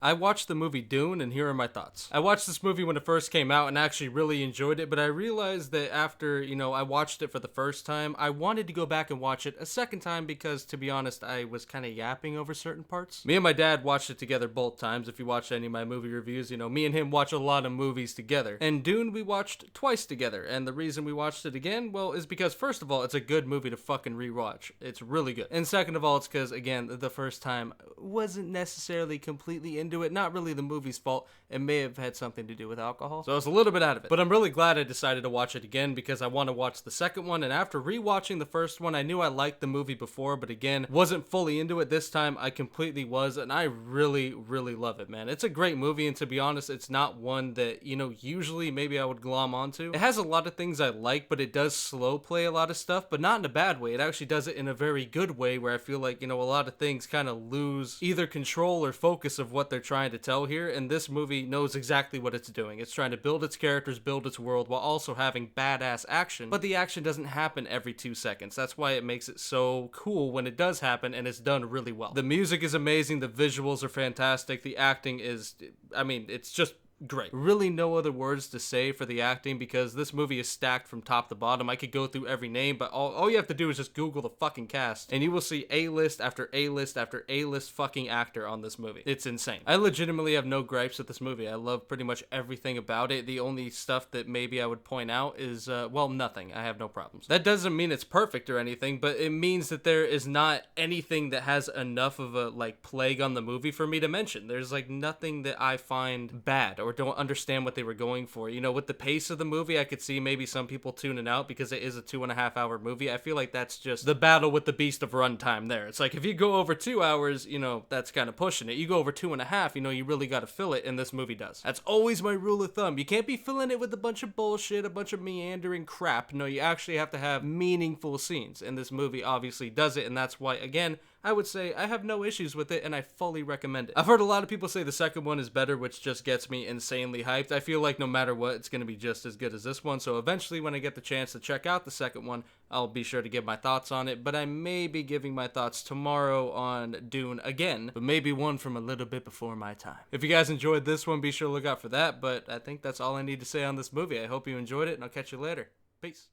I watched the movie Dune, and here are my thoughts. I watched this movie when it first came out and actually really enjoyed it, but I realized that after, I watched it for the first time, I wanted to go back and watch it a second time because, to be honest, I was kind of yapping over certain parts. Me and my dad watched it together both times. If you watched any of my movie reviews, me and him watch a lot of movies together. And Dune we watched twice together, and the reason we watched it again, well, is because first of all, it's a good movie to fucking rewatch. It's really good. And second of all, it's because, again, the first time wasn't necessarily completely into it. Not really the movie's fault. It may have had something to do with alcohol. So I was a little bit out of it. But I'm really glad I decided to watch it again because I want to watch the second one. And after rewatching the first one, I knew I liked the movie before, but again, wasn't fully into it. This time I completely was, and I really, really love it, man. It's a great movie, and to be honest, it's not one that, usually maybe I would glom onto. It has a lot of things I like, but it does slow play a lot of stuff, but not in a bad way. It actually does it in a very good way where I feel like, a lot of things kind of lose either control or focus of what they're trying to tell here, and this movie knows exactly what it's doing. It's trying to build its characters, build its world, while also having badass action, but the action doesn't happen every 2 seconds. That's why it makes it so cool when it does happen, and it's done really well. The music is amazing, the visuals are fantastic, the acting is, it's just great. Really no other words to say for the acting because this movie is stacked from top to bottom. I could go through every name, but all you have to do is just Google the fucking cast and you will see A-list after A-list after A-list fucking actor on this movie. It's insane. I legitimately have no gripes with this movie. I love pretty much everything about it. The only stuff that maybe I would point out is, nothing. I have no problems. That doesn't mean it's perfect or anything, but it means that there is not anything that has enough of a, plague on the movie for me to mention. There's, nothing that I find bad or don't understand what they were going for. With the pace of the movie, I could see maybe some people tuning out because it is a 2.5-hour movie. I feel like that's just the battle with the beast of runtime there. It's like if you go over 2 hours, that's kind of pushing it. You go over 2.5, you really got to fill it, and this movie does. That's always my rule of thumb. You can't be filling it with a bunch of bullshit, a bunch of meandering crap. No, you actually have to have meaningful scenes, and this movie obviously does it, and that's why, again, I would say I have no issues with it, and I fully recommend it. I've heard a lot of people say the second one is better, which just gets me insanely hyped. I feel like no matter what, it's going to be just as good as this one, so eventually when I get the chance to check out the second one, I'll be sure to give my thoughts on it, but I may be giving my thoughts tomorrow on Dune again, but maybe one from a little bit before my time. If you guys enjoyed this one, be sure to look out for that, but I think that's all I need to say on this movie. I hope you enjoyed it, and I'll catch you later. Peace.